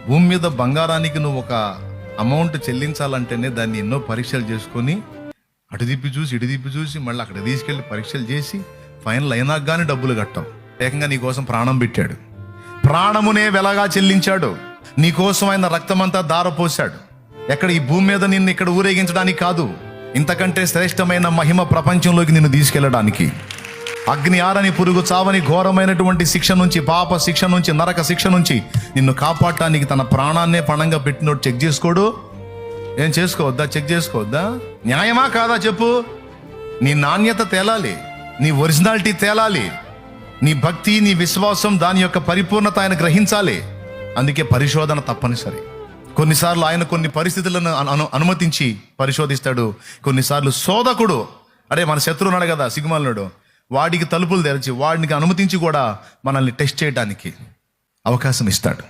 భూమి మీద బంగారానికి నువ్వు ఒక అమౌంట్ చెల్లించాలంటేనే దాన్ని ఎన్నో పరీక్షలు చేసుకొని అటు తిప్పి చూసి ఇటు తిప్పి చూసి మళ్ళీ అక్కడ తీసుకెళ్ళి పరీక్షలు చేసి ఫైనల్ అయినాక కానీ డబ్బులు కట్టావు. ఏకంగా నీ కోసం ప్రాణం పెట్టాడు, ప్రాణమునే వెలగా చెల్లించాడు, నీ కోసం ఆయన రక్తమంతా ధారపోశాడు. ఎక్కడ ఈ భూమి మీద నిన్ను ఇక్కడ ఊరేగించడానికి కాదు, ఇంతకంటే శ్రేష్టమైన మహిమ ప్రపంచంలోకి నిన్ను తీసుకెళ్ళడానికి. అగ్ని ఆరని పురుగు చావని ఘోరమైనటువంటి శిక్ష నుంచి, పాప శిక్ష నుంచి, నరక శిక్ష నుంచి నిన్ను కాపాడటానికి తన ప్రాణాన్నే పణంగా పెట్టినోడు చెక్ చేసుకోడు? ఏం చేసుకోవద్దా? చెక్ చేసుకోవద్దా? న్యాయమా కాదా చెప్పు? నీ నాణ్యత తేలాలి, నీ ఒరిజినాలిటీ తేలాలి, నీ భక్తి, నీ విశ్వాసం, దాని యొక్క పరిపూర్ణత ఆయన గ్రహించాలి. అందుకే పరిశోధన తప్పనిసరి. కొన్నిసార్లు ఆయన కొన్ని పరిస్థితులను అనుమతించి పరిశోధిస్తాడు. కొన్నిసార్లు శోధకుడు, అరే మన శత్రువు ఉన్నాడు కదా సిగ్గుమాలినాడు, వాడికి తలుపులు తెరిచి వాడికి అనుమతించి కూడా మనల్ని టెస్ట్ చేయడానికి అవకాశం ఇస్తాడు.